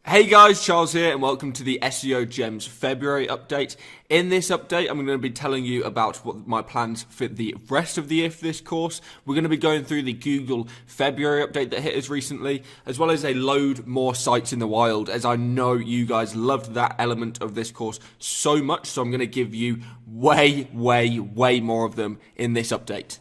Hey guys, Charles here and welcome to the SEO Gems February update. In this update, I'm going to be telling you about what my plans for the rest of the year for this course. We're going to be going through the Google February update that hit us recently, as well as a load more sites in the wild, as I know you guys loved that element of this course so much, so I'm going to give you way more of them in this update.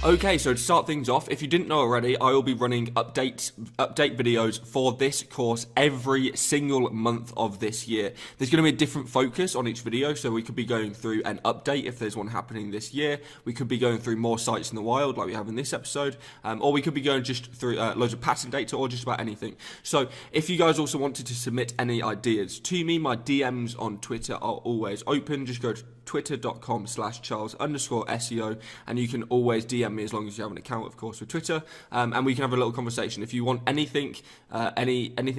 Okay, so to start things off, if you didn't know already, I will be running update videos for this course every single month of this year. There's going to be a different focus on each video, so we could be going through an update if there's one happening this year. We could be going through more sites in the wild like we have in this episode, or we could be going just through loads of patent data or just about anything. So if you guys also wanted to submit any ideas to me, my DMs on Twitter are always open. Just go to twitter.com/Charles_SEO, and you can always DM me as long as you have an account, of course, with Twitter, and we can have a little conversation. If you want anything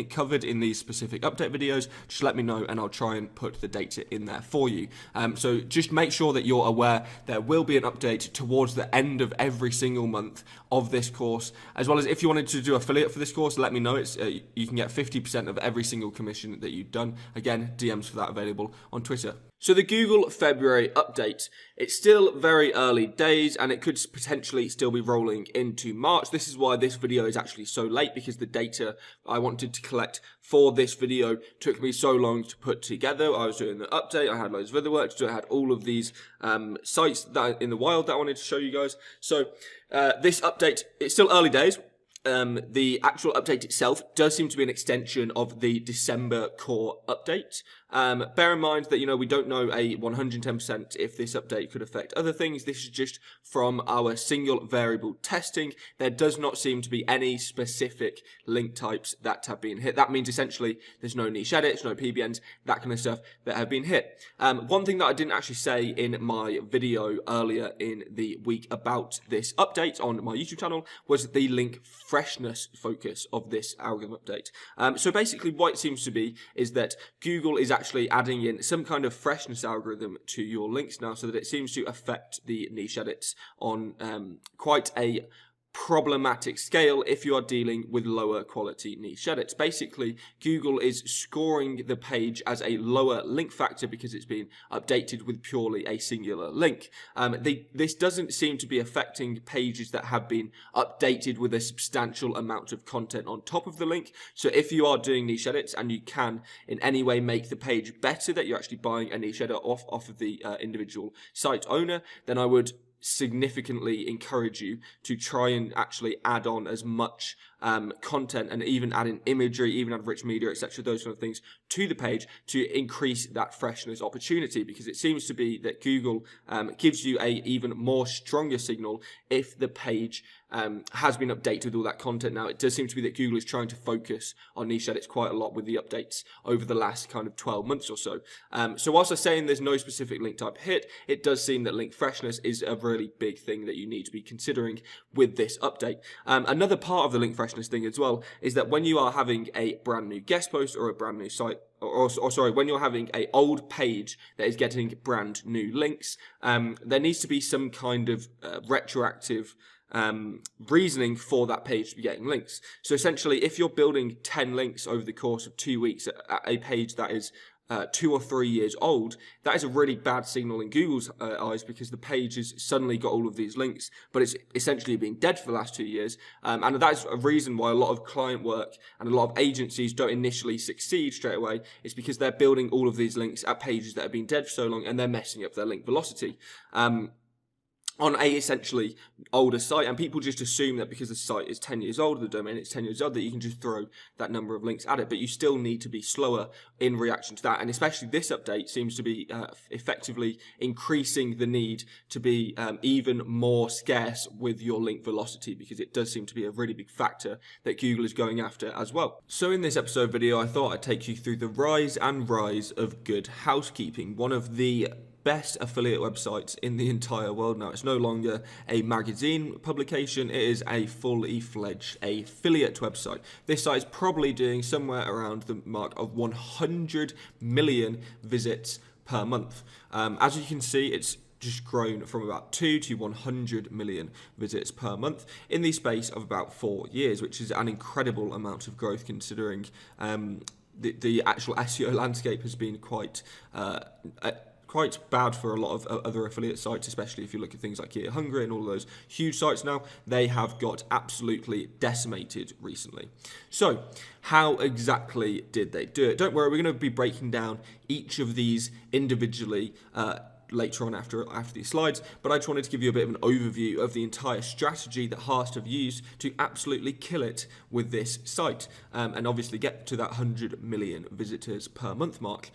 covered in these specific update videos, just let me know and I'll try and put the data in there for you. So just make sure that you're aware there will be an update towards the end of every single month of this course, as well as if you wanted to do affiliate for this course, let me know. It's you can get 50% of every single commission that you've done. Again, DMs for that available on Twitter. So the Google February update, it's still very early days and it could potentially still be rolling into March. This is why this video is actually so late, because the data I wanted to collect for this video took me so long to put together. I was doing the update, I had loads of other work to do, I had all of these sites that in the wild that I wanted to show you guys. So this update, it's still early days. The actual update itself does seem to be an extension of the December core update. Bear in mind that, we don't know a 110% if this update could affect other things. This is just from our single variable testing. There does not seem to be any specific link types that have been hit. That means essentially there's no niche edits, no PBNs, that kind of stuff that have been hit. One thing that I didn't actually say in my video earlier in the week about this update on my YouTube channel was the link freshness focus of this algorithm update. So basically what it seems to be is that Google is actually adding in some kind of freshness algorithm to your links now, so that it seems to affect the niche edits on quite a problematic scale if you are dealing with lower quality niche edits. Basically, Google is scoring the page as a lower link factor because it's been updated with purely a singular link. This doesn't seem to be affecting pages that have been updated with a substantial amount of content on top of the link. So if you are doing niche edits and you can in any way make the page better, that you're actually buying a niche edit off of the individual site owner, then I would significantly encourage you to try and actually add on as much content and even add in imagery, even add rich media, etc., those kind of things to the page to increase that freshness opportunity, because it seems to be that Google gives you a even more stronger signal if the page has been updated with all that content. Now, it does seem to be that Google is trying to focus on niche edits quite a lot with the updates over the last kind of 12 months or so. So whilst I'm saying there's no specific link type hit, it does seem that link freshness is a really big thing that you need to be considering with this update. Another part of the link freshness thing as well is that when you are having a brand new guest post or a brand new site, or sorry, when you're having a old page that is getting brand new links, there needs to be some kind of retroactive reasoning for that page to be getting links. So essentially, if you're building 10 links over the course of 2 weeks at a page that is 2 or 3 years old, that is a really bad signal in Google's eyes, because the page has suddenly got all of these links, but it's essentially been dead for the last 2 years. And that is a reason why a lot of client work and a lot of agencies don't initially succeed straight away. It's because they're building all of these links at pages that have been dead for so long, and they're messing up their link velocity on a essentially older site, and people just assume that because the site is 10 years old, the domain is 10 years old, that you can just throw that number of links at it, but you still need to be slower in reaction to that. And especially this update seems to be effectively increasing the need to be even more scarce with your link velocity, because it does seem to be a really big factor that Google is going after as well. So in this episode video, I thought I'd take you through the rise of Good Housekeeping, one of the best affiliate websites in the entire world now. It's no longer a magazine publication, it is a fully fledged affiliate website. This site is probably doing somewhere around the mark of 100 million visits per month. As you can see, it's just grown from about 2 to 100 million visits per month in the space of about 4 years, which is an incredible amount of growth considering the actual SEO landscape has been quite bad for a lot of other affiliate sites, especially if you look at things like Gear Hungry and all those huge sites now. They have got absolutely decimated recently. So how exactly did they do it? Don't worry, we're going to be breaking down each of these individually later on after these slides, but I just wanted to give you a bit of an overview of the entire strategy that Hearst have used to absolutely kill it with this site, and obviously get to that 100 million visitors per month mark.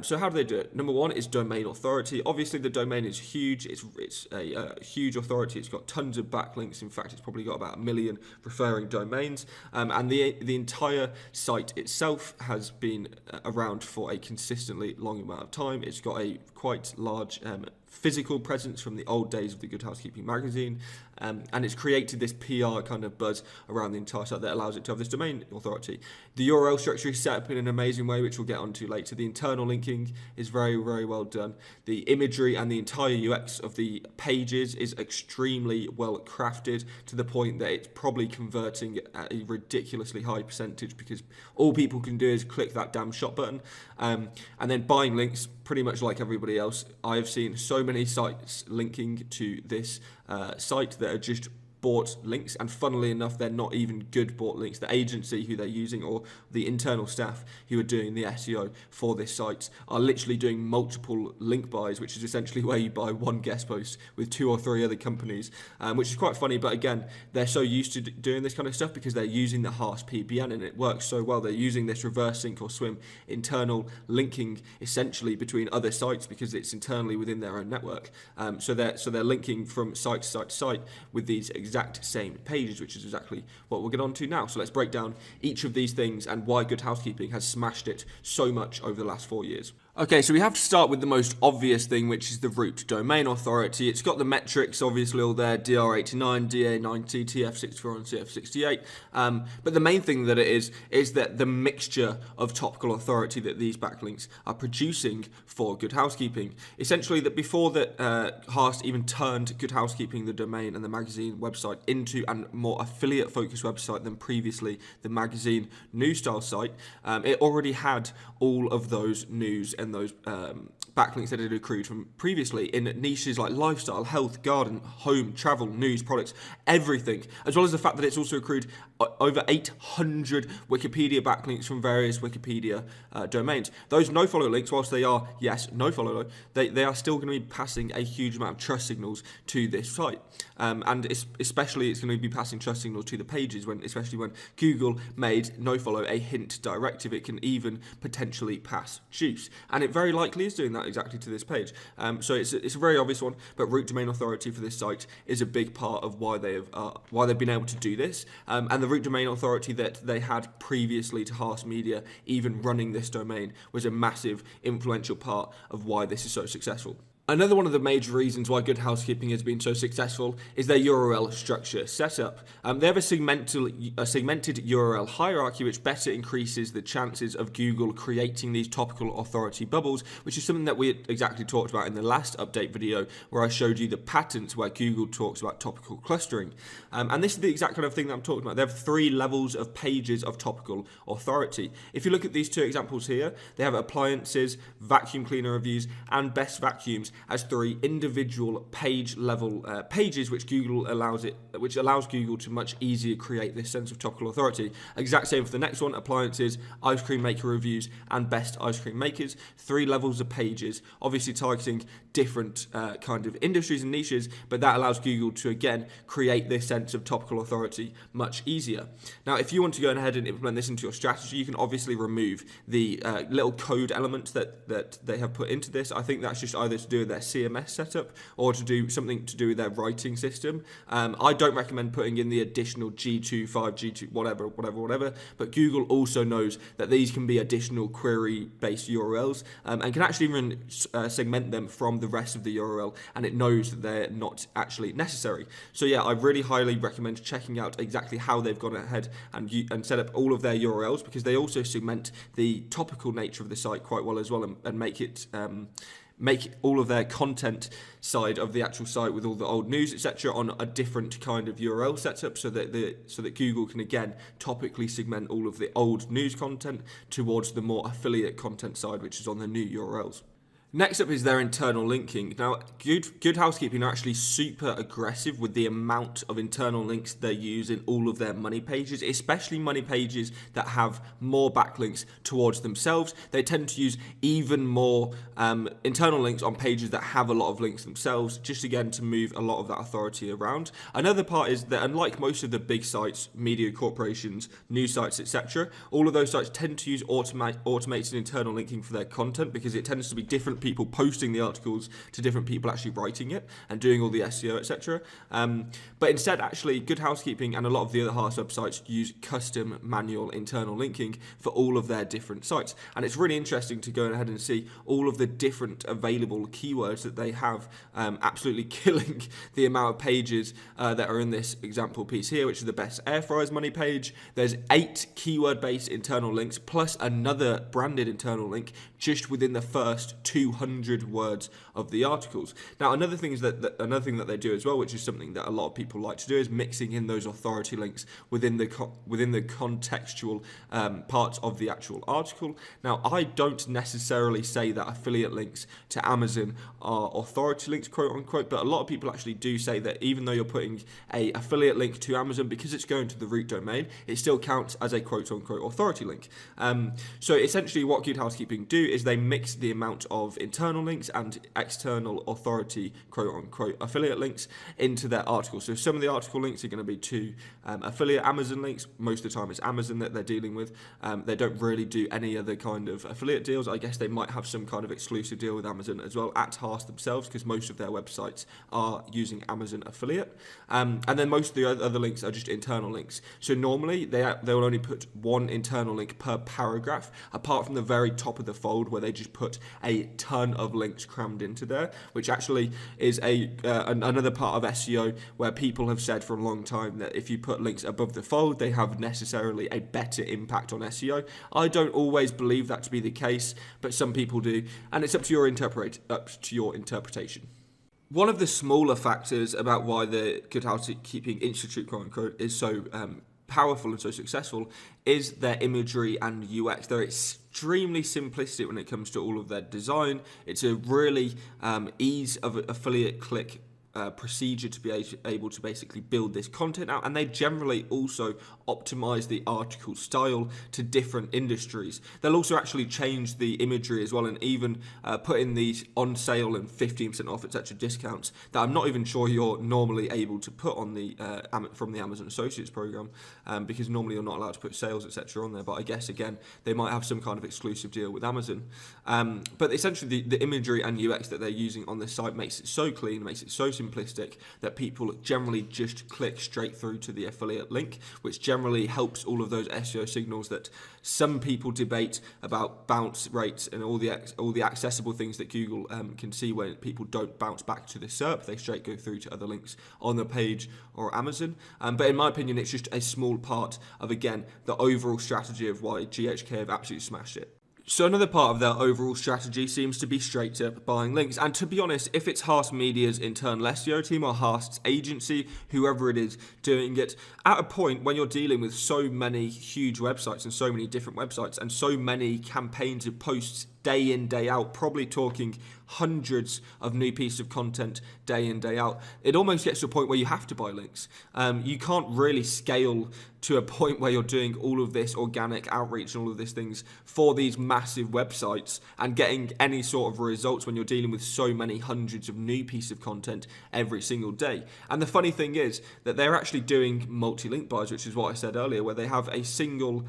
So how do they do it? Number one is domain authority. Obviously the domain is huge. It's a huge authority. It's got tons of backlinks. In fact, it's probably got about 1 million referring domains, and the entire site itself has been around for a consistently long amount of time. It's got a quite large physical presence from the old days of the Good Housekeeping magazine, and it's created this PR kind of buzz around the entire site that allows it to have this domain authority. The URL structure is set up in an amazing way, which we'll get onto later. The internal linking is very, very well done. The imagery and the entire UX of the pages is extremely well crafted, to the point that it's probably converting at a ridiculously high percentage, because all people can do is click that damn shop button, and then buying links pretty much like everybody else. I have seen so many sites linking to this site that are just bought links, and funnily enough, they're not even good bought links. The agency who they're using, or the internal staff who are doing the SEO for this site, are literally doing multiple link buys, which is essentially where you buy one guest post with 2 or 3 other companies, which is quite funny. But again, they're so used to doing this kind of stuff because they're using the Hearst PBN, and it works so well. They're using this reverse sync or swim internal linking essentially between other sites, because it's internally within their own network. So they're linking from site to site to site with these exact same pages, which is exactly what we'll get on to now. So let's break down each of these things and why Good Housekeeping has smashed it so much over the last 4 years. Okay, so we have to start with the most obvious thing, which is the root domain authority. It's got the metrics, obviously, all there, DR89, DA90, TF64 and CF68. But the main thing that it is that the mixture of topical authority that these backlinks are producing for Good Housekeeping. Essentially, that before that Hearst even turned Good Housekeeping, the domain and the magazine website, into a more affiliate-focused website than previously the magazine news-style site, it already had all of those news and those backlinks that had accrued from previously in niches like lifestyle, health, garden, home, travel, news, products, everything, as well as the fact that it's also accrued over 800 Wikipedia backlinks from various Wikipedia domains. Those no-follow links, whilst they are, yes, no-follow, they are still going to be passing a huge amount of trust signals to this site. And especially it's going to be passing trust signals to the pages, especially when Google made no-follow a hint directive. It can even potentially pass juice. And it very likely is doing that exactly to this page. So it's a very obvious one, but root domain authority for this site is a big part of why they've been able to do this. And the root domain authority that they had previously to Hearst Media, even running this domain, was a massive influential part of why this is so successful. Another one of the major reasons why Good Housekeeping has been so successful is their URL structure setup. They have a segmented URL hierarchy, which better increases the chances of Google creating these topical authority bubbles, which is something that we exactly talked about in the last update video, where I showed you the patterns where Google talks about topical clustering. And this is the exact kind of thing that I'm talking about. They have 3 levels of pages of topical authority. If you look at these 2 examples here, they have appliances, vacuum cleaner reviews, and best vacuums as 3 individual page level pages, which allows Google to much easier create this sense of topical authority. Exact same for the next one, appliances, ice cream maker reviews, and best ice cream makers. 3 levels of pages, obviously targeting different kind of industries and niches, but that allows Google to again create this sense of topical authority much easier. Now, if you want to go ahead and implement this into your strategy, you can obviously remove the little code elements that they have put into this. I think that's just either to do with with their CMS setup or to do something to do with their writing system. I don't recommend putting in the additional G2, 5, G2, whatever, but Google also knows that these can be additional query-based URLs and can actually even segment them from the rest of the URL, and it knows that they're not actually necessary. So yeah, I really highly recommend checking out exactly how they've gone ahead and set up all of their URLs, because they also segment the topical nature of the site quite well as well, and make it make all of their content side of the actual site with all the old news, etc., on a different kind of URL setup, so that Google can again topically segment all of the old news content towards the more affiliate content side, which is on the new URLs. Next up is their internal linking. Now, Good Housekeeping are actually super aggressive with the amount of internal links they use in all of their money pages, especially money pages that have more backlinks towards themselves. They tend to use even more internal links on pages that have a lot of links themselves, just again to move a lot of that authority around. Another part is that unlike most of the big sites, media corporations, news sites, etc., all of those sites tend to use automated internal linking for their content, because it tends to be different people posting the articles to different people actually writing it and doing all the SEO, etc. But instead, actually, Good Housekeeping and a lot of the other Hearst websites use custom manual internal linking for all of their different sites. And it's really interesting to go ahead and see all of the different available keywords that they have, absolutely killing the amount of pages that are in this example piece here, which is the best air fryers money page. There's 8 keyword-based internal links plus another branded internal link just within the first 200 words of the articles. Now, another thing that they do as well, which is something that a lot of people like to do, is mixing in those authority links within the contextual parts of the actual article. Now, I don't necessarily say that affiliate links to Amazon are authority links, quote unquote, but a lot of people actually do say that even though you're putting a affiliate link to Amazon, because it's going to the root domain, it still counts as a quote unquote authority link. So essentially what Good Housekeeping do is they mix the amount of internal links and external authority quote unquote affiliate links into their article. So some of the article links are going to be to affiliate Amazon links. Most of the time it's Amazon that they're dealing with. They don't really do any other kind of affiliate deals. I guess they might have some kind of exclusive deal with Amazon as well at Hearst themselves, because most of their websites are using Amazon affiliate. And then most of the other links are just internal links. So normally they will only put one internal link per paragraph, apart from the very top of the fold where they just put a ton of links crammed into there, which actually is another part of SEO where people have said for a long time that if you put links above the fold, they have necessarily a better impact on SEO. I don't always believe that to be the case, but some people do, and it's up to your interpretation. One of the smaller factors about why the Good Housekeeping Institute, quote unquote, is so powerful and so successful is their imagery and UX. They're extremely simplistic when it comes to all of their design. It's a really ease of affiliate click procedure to be able to basically build this content out, and they generally also optimize the article style to different industries. They'll also actually change the imagery as well, and even put in these on sale and 15% off, etc. discounts that I'm not even sure you're normally able to put on the from the Amazon Associates program, because normally you're not allowed to put sales, etc. on there. But I guess again they might have some kind of exclusive deal with Amazon. But essentially the imagery and UX that they're using on this site makes it so clean, makes it so simplistic that people generally just click straight through to the affiliate link, which generally helps all of those SEO signals that some people debate about bounce rates and all the accessible things that Google can see when people don't bounce back to the SERP. They straight go through to other links on the page or Amazon. But in my opinion, it's just a small part of, again, the overall strategy of why GHK have absolutely smashed it. So another part of their overall strategy seems to be straight up buying links. And to be honest, if it's Hearst Media's internal SEO team or Hearst's agency, whoever it is doing it, at a point when you're dealing with so many huge websites and so many different websites and so many campaigns of posts day in, day out, probably talking hundreds of new pieces of content day in, day out, it almost gets to a point where you have to buy links. You can't really scale to a point where you're doing all of this organic outreach and all of these things for these massive websites and getting any sort of results when you're dealing with so many hundreds of new pieces of content every single day. And the funny thing is that they're actually doing multi-link buys, which is what I said earlier, where they have a single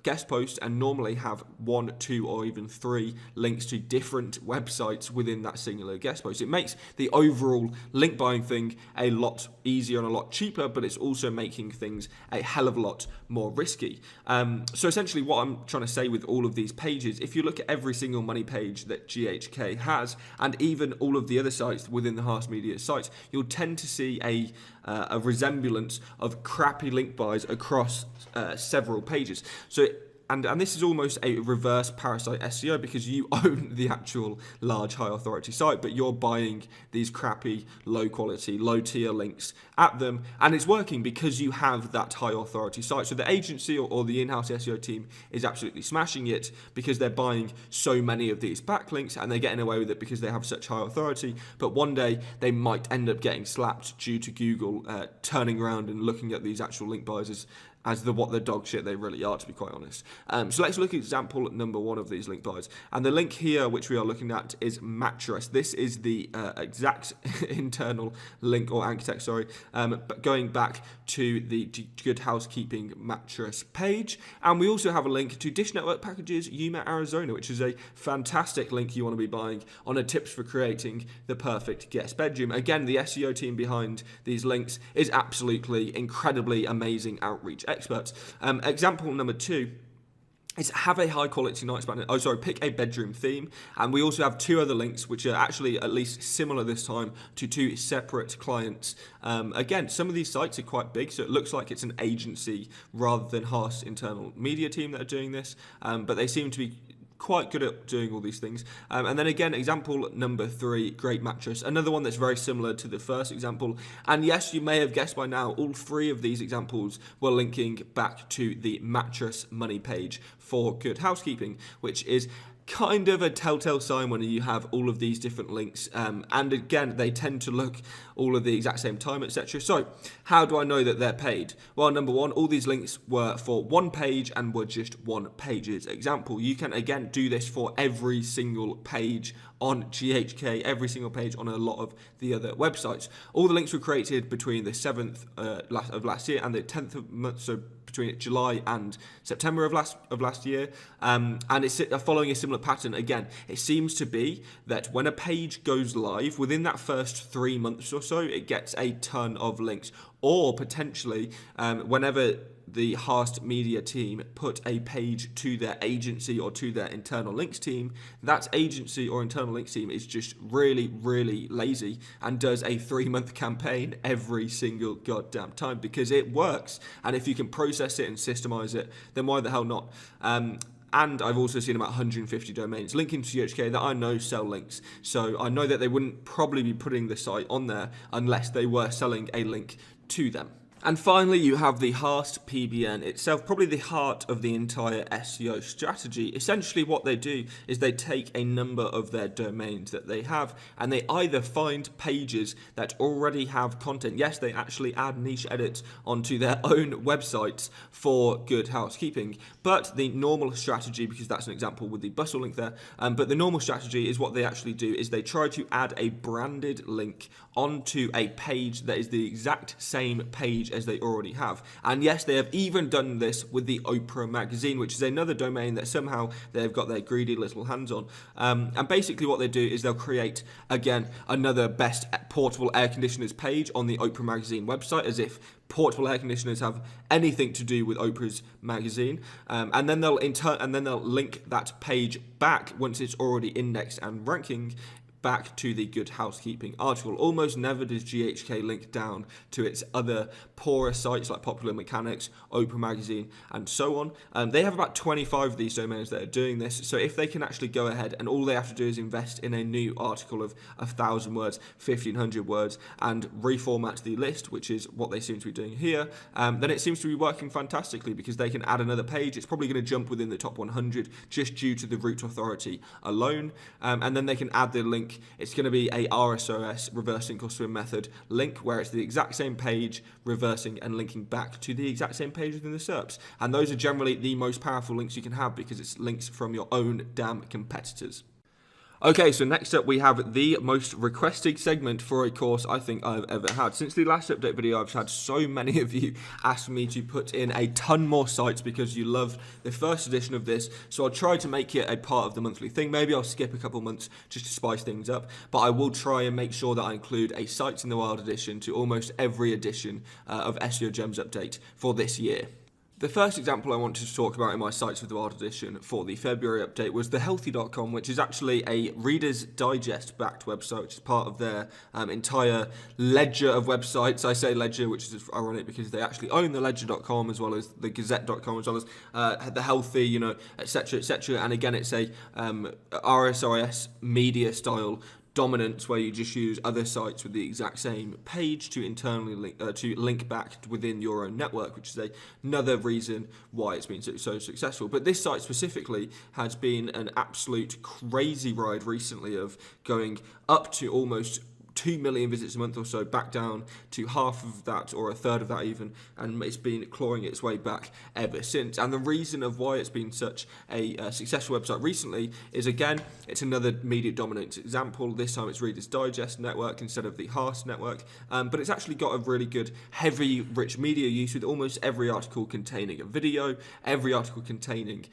guest post and normally have 1, 2, or even 3 links to different websites within that singular guest post. It makes the overall link buying thing a lot easier and a lot cheaper, but it's also making things a hell of a lot more risky. So essentially what I'm trying to say with all of these pages, if you look at every single money page that GHK has, and even all of the other sites within the Haas Media sites, you'll tend to see a resemblance of crappy link buys across several pages. So and this is almost a reverse parasite SEO, because you own the actual large high authority site, but you're buying these crappy, low quality, low tier links at them, and it's working because you have that high authority site. So the agency or the in-house SEO team is absolutely smashing it because they're buying so many of these backlinks and they're getting away with it because they have such high authority. But one day they might end up getting slapped due to Google turning around and looking at these actual link buys as what the dog shit they really are, to be quite honest. So let's look at example number 1 of these link buys. And the link here, which we are looking at, is mattress. This is the exact internal link, or anchor text, sorry, but going back to the Good Housekeeping mattress page. And we also have a link to Dish Network Packages, Yuma, Arizona, which is a fantastic link you want to be buying on a tips for creating the perfect guest bedroom. Again, the SEO team behind these links is absolutely incredibly amazing outreach experts. Example number 2 is have a high quality night span. Pick a bedroom theme. And we also have 2 other links which are actually at least similar this time to 2 separate clients. Again, some of these sites are quite big, so it looks like it's an agency rather than Haas internal media team that are doing this, but they seem to be quite good at doing all these things. And then again, example number 3, great mattress, another one that's very similar to the first example. And yes, you may have guessed by now, all 3 of these examples were linking back to the mattress money page for Good Housekeeping, which is kind of a telltale sign when you have all of these different links, and again, they tend to look all at the exact same time, etc. So how do I know that they're paid? Well, number 1, all these links were for 1 page and were just 1 page's example. You can again do this for every single page on GHK, every single page on a lot of the other websites. All the links were created between the 7th of last year and the 10th of month, so between July and September of last year, and it's following a similar pattern. Again, it seems to be that when a page goes live, within that first 3 months or so, it gets a ton of links, or potentially whenever the Haas Media team put a page to their agency or to their internal links team, that agency or internal links team is just really, really lazy and does a 3-month campaign every single goddamn time because it works. And if you can process it and systemize it, then why the hell not? And I've also seen about 150 domains linking to GHK that I know sell links. So I know that they wouldn't probably be putting the site on there unless they were selling a link to them. And finally, you have the Haas PBN itself, probably the heart of the entire SEO strategy. Essentially, what they do is they take a number of their domains that they have, and they either find pages that already have content. Yes, they actually add niche edits onto their own websites for Good Housekeeping. But the normal strategy, because that's an example with the bustle link there, but the normal strategy is what they actually do is they try to add a branded link onto a page that is the exact same page as they already have. And yes, they have even done this with the Oprah magazine, which is another domain that somehow they've got their greedy little hands on. And basically what they do is they'll create, again, another best portable air conditioners page on the Oprah magazine website, as if portable air conditioners have anything to do with Oprah's magazine, and then they'll link that page back once it's already indexed and ranking back to the Good Housekeeping article. Almost never does GHK link down to its other poorer sites like Popular Mechanics, Oprah Magazine, and so on. They have about 25 of these domains that are doing this, so if they can actually go ahead and all they have to do is invest in a new article of 1,000 words, 1,500 words, and reformat the list, which is what they seem to be doing here, then it seems to be working fantastically because they can add another page. It's probably going to jump within the top 100 just due to the root authority alone, and then they can add the link. It's going to be a RSOS, reverse sink or swim method link, where it's the exact same page reversing and linking back to the exact same page within the SERPs. And those are generally the most powerful links you can have because it's links from your own damn competitors. Okay, so next up we have the most requested segment for a course I think I've ever had. Since the last update video, I've had so many of you ask me to put in a ton more sites because you loved the first edition of this, so I'll try to make it a part of the monthly thing. Maybe I'll skip a couple months just to spice things up, but I will try and make sure that I include a Sites in the Wild edition to almost every edition of SEO Gems Update for this year. The first example I wanted to talk about in my Sites with the Wild edition for the February update was thehealthy.com, which is actually a Reader's Digest backed website, which is part of their entire ledger of websites. I say ledger, which is ironic because they actually own the ledger.com as well as the gazette.com, as well as the healthy, etc., etc. And again, it's a RSIS media style dominance where you just use other sites with the exact same page to internally link back within your own network, which is another reason why it's been so successful. But this site specifically has been an absolute crazy ride recently of going up to almost 2 million visits a month or so, back down to half of that or a third of that even, and it's been clawing its way back ever since. And the reason of why it's been such a successful website recently is, again, it's another media dominance example. This time it's Reader's Digest network instead of the Hearst network, but it's actually got a really good heavy rich media use with almost every article containing a video, every article containing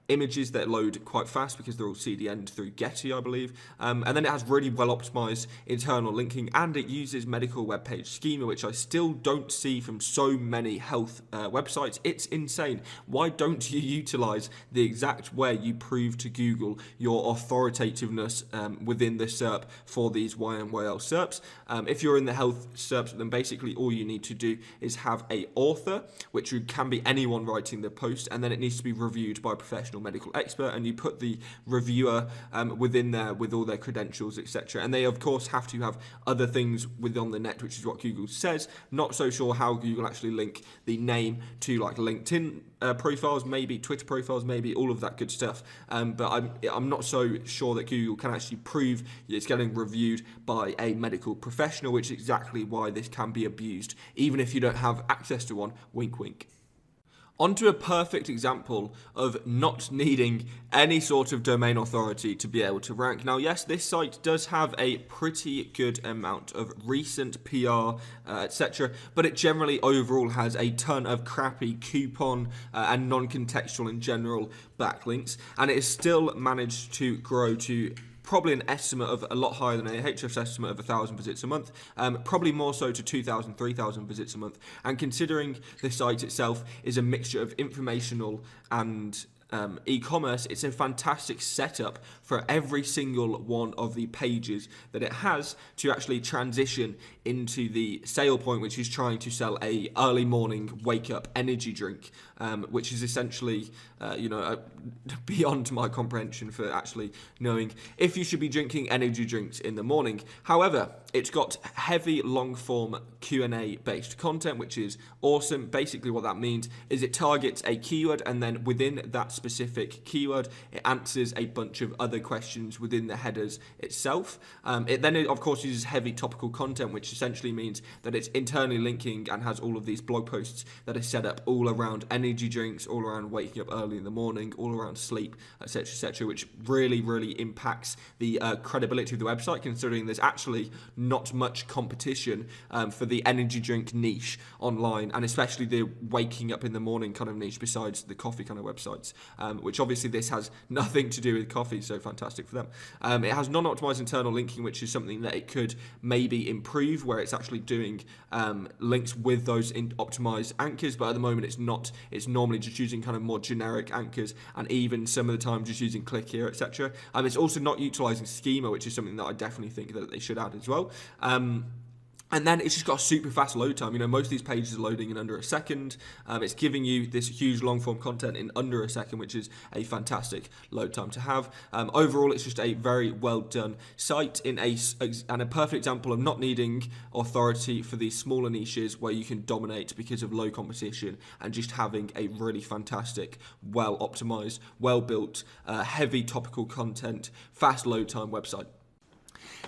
images that load quite fast because they're all CDN'd through Getty, I believe. And then it has really well optimized internal linking, and it uses medical web page schema, which I still don't see from so many health websites. It's insane. Why don't you utilize the exact way you prove to Google your authoritativeness within the SERP for these YMYL SERPs? If you're in the health SERPs, then basically all you need to do is have a author, which can be anyone writing the post, and then it needs to be reviewed by a professional medical expert, and you put the reviewer within there with all their credentials, etc. And they of course have to have other things within the net, which is what Google says. Not so sure how Google actually link the name to like LinkedIn profiles, maybe Twitter profiles, maybe all of that good stuff. But I'm not so sure that Google can actually prove it's getting reviewed by a medical professional, which is exactly why this can be abused, even if you don't have access to one. Wink, wink. Onto a perfect example of not needing any sort of domain authority to be able to rank. Now, yes, this site does have a pretty good amount of recent PR, etc., but it generally overall has a ton of crappy coupon and non-contextual in general backlinks, and it has still managed to grow to probably an estimate of a lot higher than a Ahrefs estimate of 1,000 visits a month, probably more so to 2,000, 3,000 visits a month. And considering the site itself is a mixture of informational and e-commerce, it's a fantastic setup for every single one of the pages that it has to actually transition into the sale point, which is trying to sell a early morning wake up energy drink, which is essentially beyond my comprehension for actually knowing if you should be drinking energy drinks in the morning. However, it's got heavy long form Q&A based content, which is awesome. Basically what that means is it targets a keyword, and then within that specific keyword it answers a bunch of other questions within the headers itself. It then of course uses heavy topical content, which essentially means that it's internally linking and has all of these blog posts that are set up all around energy drinks, all around waking up early in the morning, all around sleep, etc., which really impacts the credibility of the website, considering there's actually not much competition for the energy drink niche online, and especially the waking up in the morning kind of niche, besides the coffee kind of websites, which obviously this has nothing to do with coffee, so fantastic for them. It has non-optimized internal linking, which is something that it could maybe improve, where it's actually doing links with those optimized anchors, but at the moment it's not. It's normally just using kind of more generic anchors, and even some of the time just using click here, etc. It's also not utilizing schema, which is something that I definitely think that they should add as well. And then it's just got a super fast load time. Most of these pages are loading in under a second. It's giving you this huge long form content in under a second, which is a fantastic load time to have. Overall, it's just a very well done site and a perfect example of not needing authority for these smaller niches where you can dominate because of low competition, and just having a really fantastic, well optimized, well built, heavy topical content, fast load time website.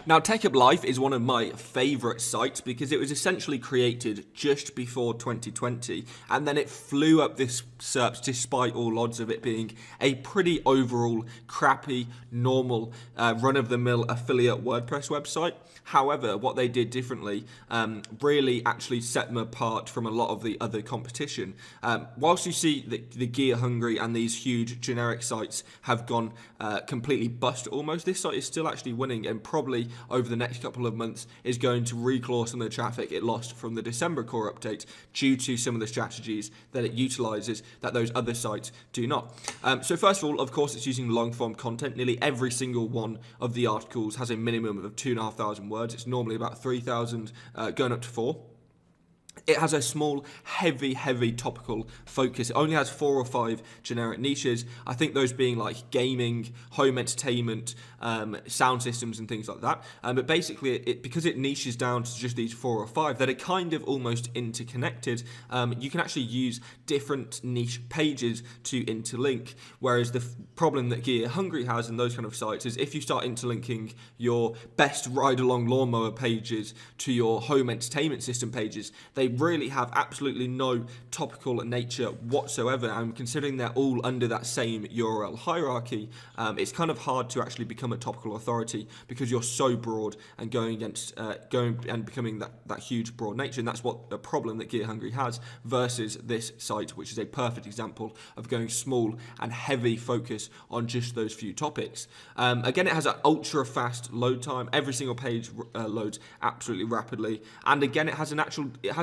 Now, Tech Up Life is one of my favourite sites because it was essentially created just before 2020, and then it flew up this SERPs despite all odds of it being a pretty overall crappy, normal, run-of-the-mill affiliate WordPress website. However, what they did differently really actually set them apart from a lot of the other competition. Whilst you see the Gear Hungry and these huge generic sites have gone completely bust almost, this site is still actually winning and probably over the next couple of months is going to reclaw some of the traffic it lost from the December core update due to some of the strategies that it utilizes that those other sites do not. So first of all, of course, it's using long form content. Nearly every single one of the articles has a minimum of 2,500 words. It's normally about 3,000, going up to 4. It has a small, heavy topical focus. It only has 4 or 5 generic niches. I think those being like gaming, home entertainment, sound systems and things like that. But basically, because it niches down to just these 4 or 5, that are kind of almost interconnected, you can actually use different niche pages to interlink. Whereas the problem that Gear Hungry has in those kind of sites is if you start interlinking your best ride-along lawnmower pages to your home entertainment system pages, they really have absolutely no topical nature whatsoever, and considering they're all under that same URL hierarchy, it's kind of hard to actually become a topical authority because you're so broad and going and becoming that huge broad nature. And that's what the problem that Gear Hungry has versus this site, which is a perfect example of going small and heavy focus on just those few topics. Again, it has an ultra fast load time. Every single page loads absolutely rapidly, and again, it has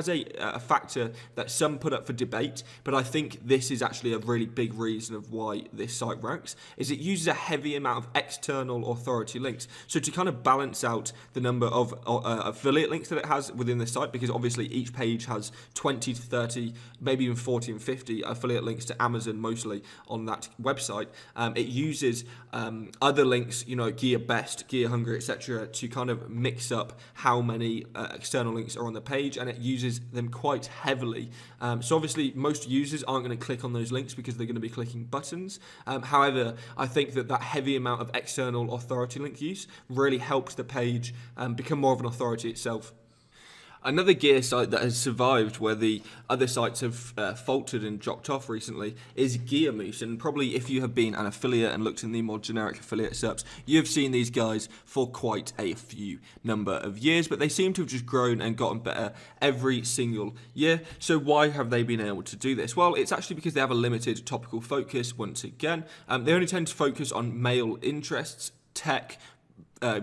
a factor that some put up for debate, but I think this is actually a really big reason of why this site ranks, is it uses a heavy amount of external authority links. So to kind of balance out the number of affiliate links that it has within the site, because obviously each page has 20 to 30, maybe even 40 and 50 affiliate links to Amazon mostly on that website, it uses other links, Gear Best, Gear Hungry, etc., to kind of mix up how many external links are on the page, and it uses them quite heavily. So obviously most users aren't going to click on those links because they're going to be clicking buttons. However, I think that heavy amount of external authority link use really helps the page become more of an authority itself. Another gear site that has survived where the other sites have faltered and dropped off recently is Gear Moose. And probably if you have been an affiliate and looked in the more generic affiliate SERPs, you've seen these guys for quite a few number of years, but they seem to have just grown and gotten better every single year. So why have they been able to do this? Well, it's actually because they have a limited topical focus once again. They only tend to focus on male interests, tech,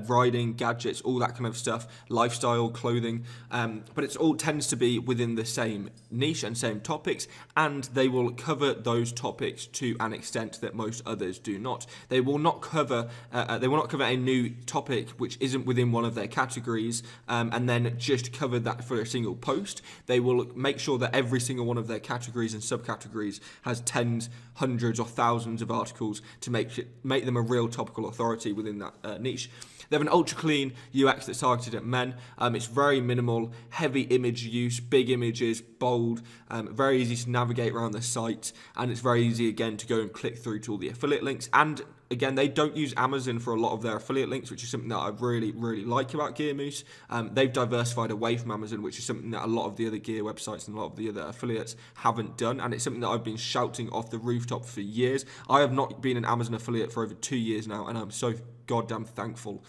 riding, gadgets, all that kind of stuff, lifestyle, clothing, but it all tends to be within the same niche and same topics, and they will cover those topics to an extent that most others do not. They will not cover a new topic which isn't within one of their categories, and then just cover that for a single post. They will make sure that every single one of their categories and subcategories has tens, hundreds, or thousands of articles to make them a real topical authority within that niche. They have an ultra clean UX that's targeted at men. It's very minimal, heavy image use, big images, bold, very easy to navigate around the site, and it's very easy again to go and click through to all the affiliate links. And again, they don't use Amazon for a lot of their affiliate links, which is something that I really like about Gear Moose. They've diversified away from Amazon, which is something that a lot of the other gear websites and a lot of the other affiliates haven't done, and it's something that I've been shouting off the rooftop for years. I have not been an Amazon affiliate for over 2 years now, and I'm so goddamn thankful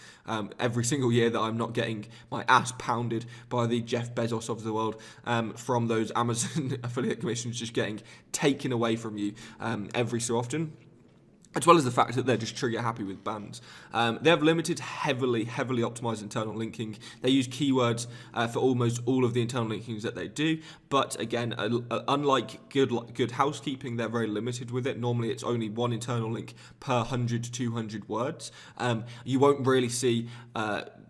every single year that I'm not getting my ass pounded by the Jeff Bezos of the world from those Amazon affiliate commissions just getting taken away from you every so often. As well as the fact that they're just trigger happy with bans. They have limited, heavily optimized internal linking. They use keywords for almost all of the internal linkings that they do. But again, unlike good housekeeping, they're very limited with it. Normally, it's only one internal link per 100 to 200 words. You won't really see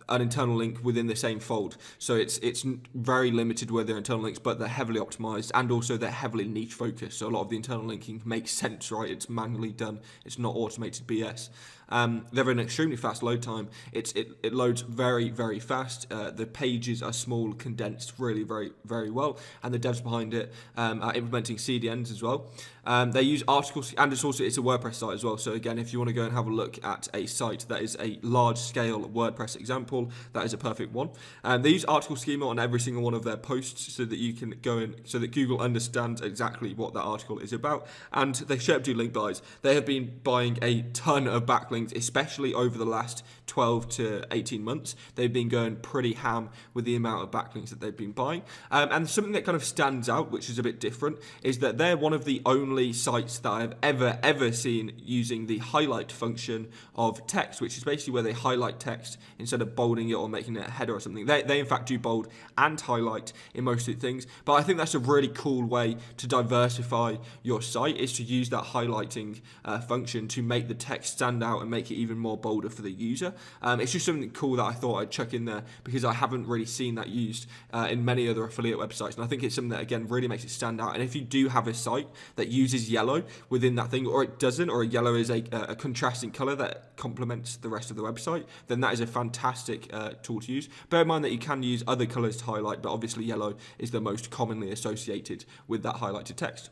an internal link within the same fold. So it's very limited with their internal links, but they're heavily optimized, and also they're heavily niche focused. So a lot of the internal linking makes sense, right? It's manually done. It's not automated BS. They have an extremely fast load time. It loads very, very fast. The pages are small, condensed really very, very well, and the devs behind it are implementing CDNs as well. They use articles, and it's a WordPress site as well. So again, if you want to go and have a look at a site that is a large-scale WordPress example, that is a perfect one. They use article schema on every single one of their posts, so that you can go in, so that Google understands exactly what that article is about. And they straight up do link buys. They have been buying a ton of backlinks, especially over the last 12 to 18 months. They've been going pretty ham with the amount of backlinks that they've been buying. And something that kind of stands out, which is a bit different, is that they're one of the only sites that I've ever seen using the highlight function of text, which is basically where they highlight text instead of bolding it or making it a header or something. They in fact do bold and highlight in most of the things, but I think that's a really cool way to diversify your site, is to use that highlighting function to make the text stand out and make it even more bolder for the user. It's just something cool that I thought I'd chuck in there, because I haven't really seen that used in many other affiliate websites, and I think it's something that, again, really makes it stand out. And if you do have a site that uses yellow within that thing, or it doesn't, or a yellow is a contrasting color that complements the rest of the website, then that is a fantastic tool to use. Bear in mind that you can use other colors to highlight, but obviously yellow is the most commonly associated with that highlighted text.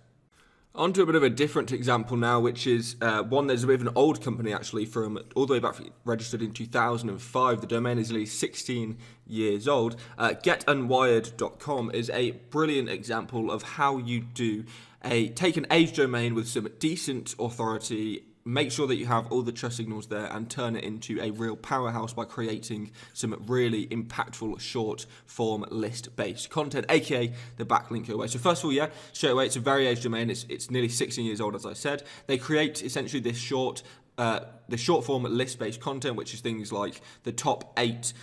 On to a bit of a different example now, which is one that's a bit of an old company, actually, from all the way back, registered in 2005. The domain is nearly 16 years old. GetUnwired.com is a brilliant example of how you do take an age domain with some decent authority, make sure that you have all the trust signals there, and turn it into a real powerhouse by creating some really impactful short form list based content, aka the backlink away. So first of all, straight away, it's a very aged domain. It's nearly 16 years old, as I said. They create essentially this the short form list based content, which is things like the top 8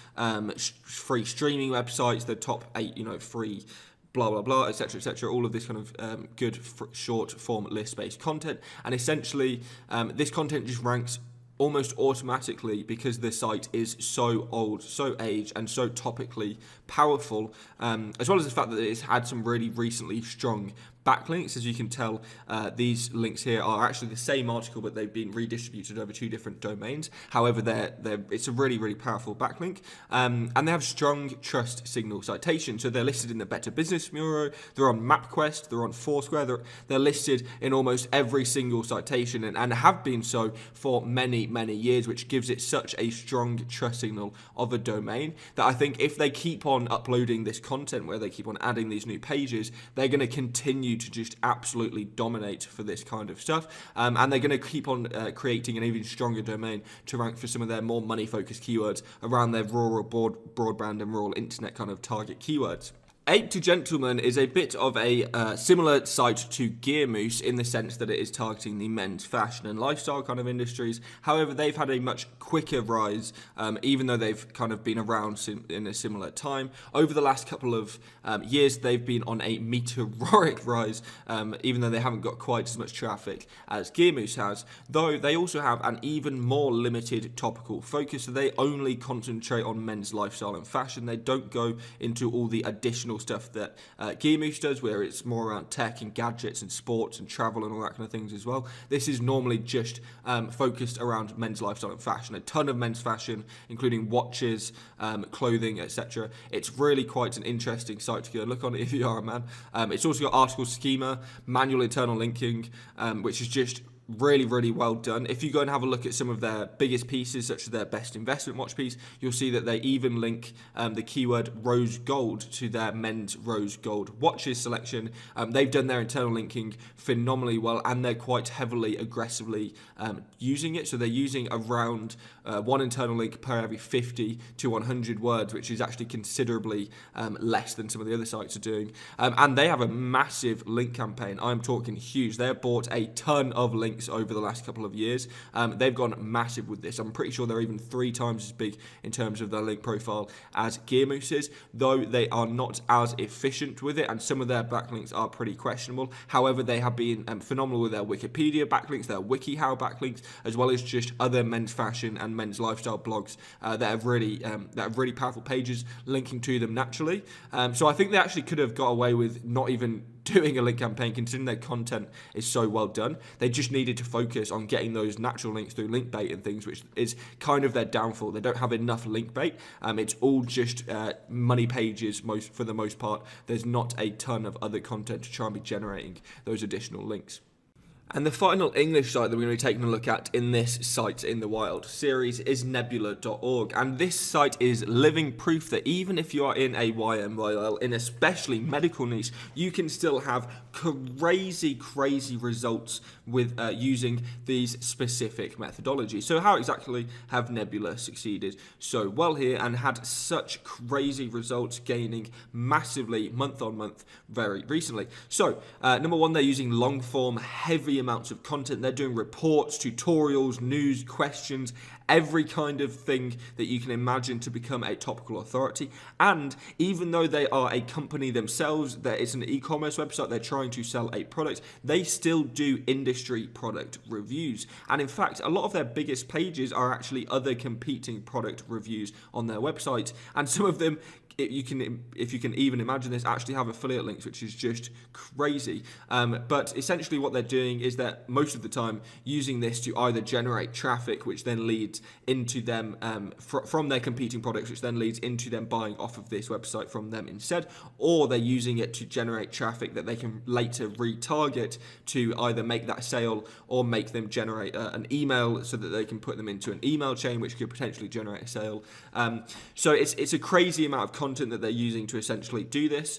free streaming websites, the top 8 free blah, blah, blah, etc., all of this kind of good short form list-based content. And essentially, this content just ranks almost automatically because the site is so old, so aged, and so topically powerful, as well as the fact that it's had some really recently strong backlinks. As you can tell, these links here are actually the same article, but they've been redistributed over 2 different domains. However, it's a really, really powerful backlink, and they have strong trust signal citation. So they're listed in the Better Business Bureau, they're on MapQuest, they're on Foursquare, they're listed in almost every single citation, and have been so for many, many years, which gives it such a strong trust signal of a domain that I think if they keep on uploading this content, where they keep on adding these new pages, they're going to continue to just absolutely dominate for this kind of stuff, and they're going to keep on creating an even stronger domain to rank for some of their more money-focused keywords around their rural broadband and rural internet kind of target keywords. Ape to Gentleman is a bit of a similar site to Gear Moose in the sense that it is targeting the men's fashion and lifestyle kind of industries. However, they've had a much quicker rise, even though they've kind of been around in a similar time. Over the last couple of years, they've been on a meteoric rise, even though they haven't got quite as much traffic as Gear Moose has. Though they also have an even more limited topical focus, so they only concentrate on men's lifestyle and fashion. They don't go into all the additional stuff that Gear Moose does, where it's more around tech and gadgets and sports and travel and all that kind of things as well. This is normally just focused around men's lifestyle and fashion. A ton of men's fashion, including watches, clothing, etc. It's really quite an interesting site to go look on if you are a man. It's also got article schema, manual internal linking, which is just really, really well done. If you go and have a look at some of their biggest pieces, such as their best investment watch piece, you'll see that they even link the keyword rose gold to their men's rose gold watches selection. They've done their internal linking phenomenally well, and they're quite heavily, aggressively using it. So they're using around one internal link per every 50 to 100 words, which is actually considerably less than some of the other sites are doing. And they have a massive link campaign. I'm talking huge. They've bought a ton of link links over the last couple of years. They've gone massive with this. I'm pretty sure they're even 3 times as big in terms of their link profile as Gear Moose is, though they are not as efficient with it, and some of their backlinks are pretty questionable. However, they have been phenomenal with their Wikipedia backlinks, their WikiHow backlinks, as well as just other men's fashion and men's lifestyle blogs that have really powerful pages linking to them naturally. So I think they actually could have got away with not even doing a link campaign, considering their content is so well done. They just needed to focus on getting those natural links through link bait and things, which is kind of their downfall. They don't have enough link bait. It's all just money pages for the most part. There's not a ton of other content to try and be generating those additional links. And the final English site that we're going to be taking a look at in this Sites in the Wild series is nebula.org. And this site is living proof that even if you are in a YMYL, in especially medical niche, you can still have crazy results with using these specific methodologies. So how exactly have Nebula succeeded so well here and had such crazy results, gaining massively month on month very recently? So number one, they're using long form, heavy amounts of content. They're doing reports, tutorials, news, questions, every kind of thing that you can imagine to become a topical authority. And even though they are a company themselves, that it's an e-commerce website, they're trying to sell a product, they still do industry product reviews. And in fact, a lot of their biggest pages are actually other competing product reviews on their website. And some of them, if you can even imagine this, actually have affiliate links, which is just crazy. But essentially what they're doing is that most of the time using this to either generate traffic, which then leads into them from their competing products, which then leads into them buying off of this website from them instead, or they're using it to generate traffic that they can later retarget to either make that sale or make them generate an email so that they can put them into an email chain, which could potentially generate a sale. So it's a crazy amount of content that they're using to essentially do this.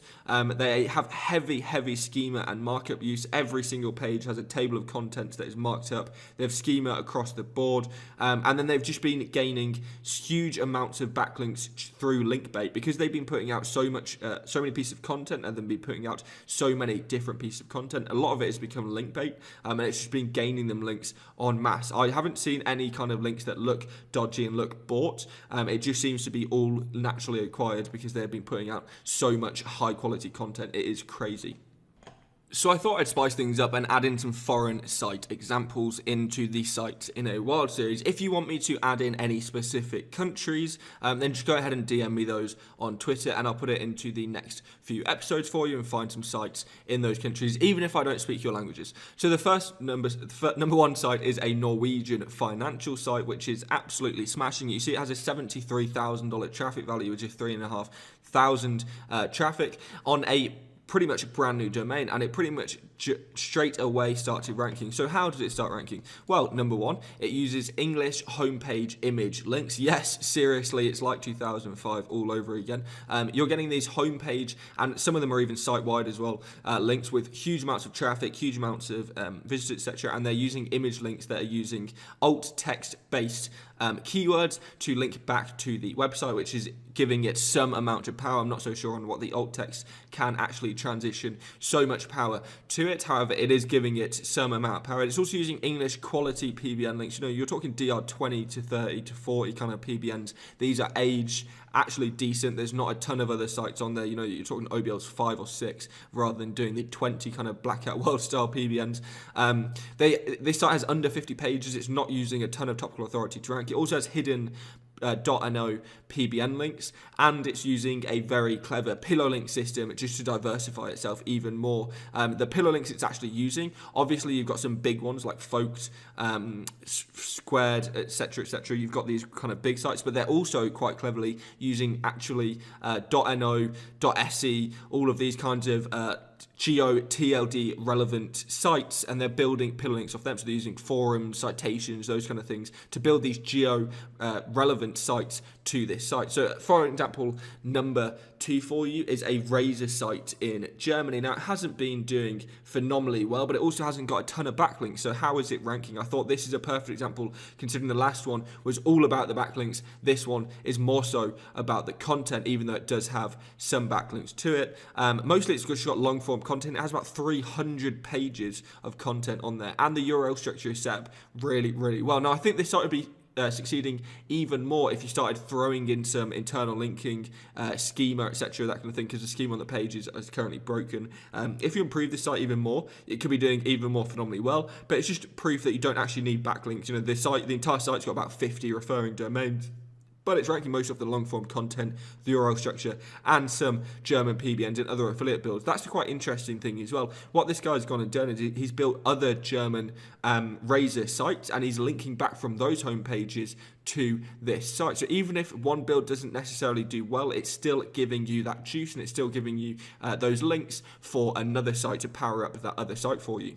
They have heavy schema and markup use. Every single page has a table of contents that is marked up. They have schema across the board, and then they've just been gaining huge amounts of backlinks through link bait because they've been putting out so many pieces of content and then been putting out so many different pieces of content. A lot of it has become link bait, and it's just been gaining them links en masse. I haven't seen any kind of links that look dodgy and look bought. It just seems to be all naturally acquired because they've been putting out so much high quality content. It is crazy. So I thought I'd spice things up and add in some foreign site examples into the Sites in a Wild series. If you want me to add in any specific countries, then just go ahead and DM me those on Twitter and I'll put it into the next few episodes for you and find some sites in those countries, even if I don't speak your languages. So the number one site is a Norwegian financial site, which is absolutely smashing. You see it has a $73,000 traffic value, which is 3,500 traffic on a pretty much a brand new domain, and it pretty much straight away started ranking. So how does it start ranking? Well, number one, it uses English homepage image links. Yes, seriously, it's like 2005 all over again. You're getting these homepage, and some of them are even site-wide as well, links with huge amounts of traffic, huge amounts of visitors, etc. And they're using image links that are using alt text-based keywords to link back to the website, which is giving it some amount of power. I'm not so sure on what the alt text can actually transition so much power to it. However, it is giving it some amount of power. It's also using English quality PBN links. You know, you're talking DR 20 to 30 to 40 kind of PBNs. These are aged, actually decent. There's not a ton of other sites on there. You know, you're talking OBLs 5 or 6 rather than doing the 20 kind of blackout world style PBNs. This site has under 50 pages. It's not using a ton of topical authority to rank. It also has hidden .no PBN links, and it's using a very clever pillow link system just to diversify itself even more. The pillow links it's actually using, obviously you've got some big ones like Folked, Squared, etc. You've got these kind of big sites, but they're also quite cleverly using actually .no, .se, all of these kinds of geo TLD relevant sites, and they're building pillar links off them. So they're using forums, citations, those kind of things to build these geo relevant sites to this site. So for example, number two for you is a razor site in Germany. Now, it hasn't been doing phenomenally well, but it also hasn't got a ton of backlinks. So how is it ranking? I thought this is a perfect example, considering the last one was all about the backlinks. This one is more so about the content, even though it does have some backlinks to it. Mostly it's because it's got long form content. It has about 300 pages of content on there, and the URL structure is set up really, really well. Now, I think this site would be succeeding even more if you started throwing in some internal linking schema, etc., that kind of thing, because the schema on the page is currently broken. If you improve the site even more, it could be doing even more phenomenally well, but it's just proof that you don't actually need backlinks. You know, the entire site's got about 50 referring domains, but it's ranking most of the long-form content, the URL structure, and some German PBNs and other affiliate builds. That's a quite interesting thing as well. What this guy's gone and done is he's built other German razor sites, and he's linking back from those homepages to this site. So even if one build doesn't necessarily do well, it's still giving you that juice, and it's still giving you those links for another site to power up that other site for you.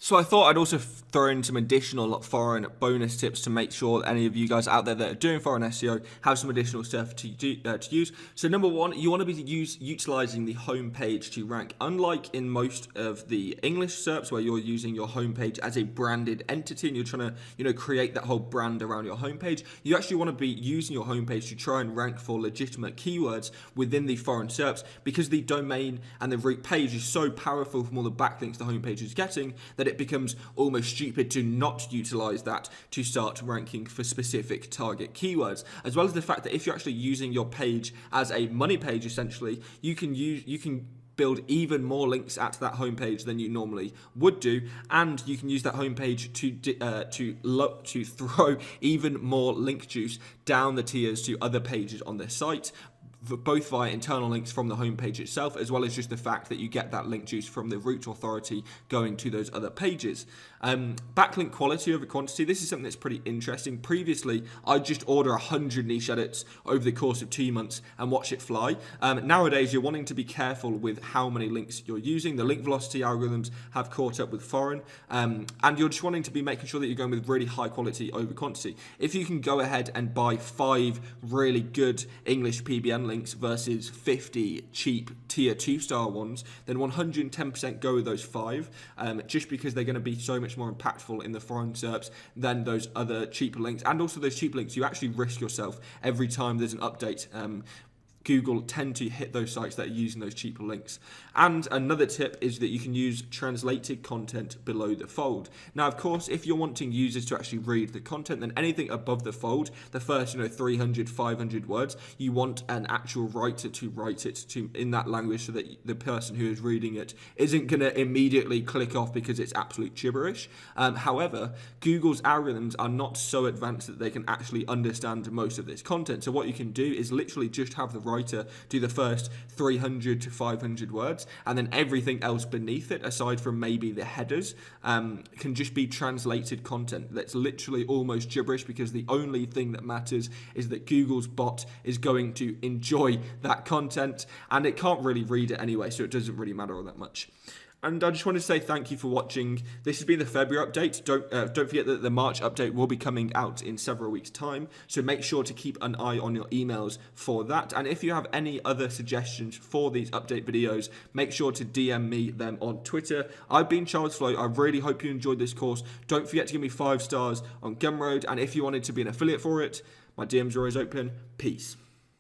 So I thought I'd also throw in some additional foreign bonus tips to make sure that any of you guys out there that are doing foreign SEO have some additional stuff to use. So number one, you want to be utilizing the home page to rank. Unlike in most of the English SERPs where you're using your homepage as a branded entity and you're trying to create that whole brand around your homepage, you actually want to be using your homepage to try and rank for legitimate keywords within the foreign SERPs, because the domain and the root page is so powerful from all the backlinks the homepage is getting that it becomes almost stupid to not utilize that to start ranking for specific target keywords. As well as the fact that if you're actually using your page as a money page, essentially, you can build even more links at that homepage than you normally would do, and you can use that homepage to throw even more link juice down the tiers to other pages on their site, both via internal links from the homepage itself, as well as just the fact that you get that link juice from the root authority going to those other pages. Backlink quality over quantity. This is something that's pretty interesting. Previously, I'd just order 100 niche edits over the course of 2 months and watch it fly. Nowadays, you're wanting to be careful with how many links you're using. The link velocity algorithms have caught up with foreign, and you're just wanting to be making sure that you're going with really high quality over quantity. If you can go ahead and buy 5 really good English PBN links versus 50 cheap tier 2-star ones, then 110% go with those 5, just because they're going to be so much more impactful in the foreign SERPs than those other cheaper links. And also those cheap links, you actually risk yourself every time there's an update. Google tend to hit those sites that are using those cheaper links. And another tip is that you can use translated content below the fold. Now, of course, if you're wanting users to actually read the content, then anything above the fold, the first 300, 500 words, you want an actual writer to write it in that language so that the person who is reading it isn't going to immediately click off because it's absolute gibberish. However, Google's algorithms are not so advanced that they can actually understand most of this content. So what you can do is literally just have the writer do the first 300 to 500 words, and then everything else beneath it, aside from maybe the headers, can just be translated content that's literally almost gibberish, because the only thing that matters is that Google's bot is going to enjoy that content, and it can't really read it anyway, so it doesn't really matter all that much. And I just wanted to say thank you for watching. This has been the February update. Don't forget that the March update will be coming out in several weeks' time, so make sure to keep an eye on your emails for that. And if you have any other suggestions for these update videos, make sure to DM me them on Twitter. I've been Charles Flo. I really hope you enjoyed this course. Don't forget to give me 5 stars on Gumroad, and if you wanted to be an affiliate for it, my DMs are always open. Peace.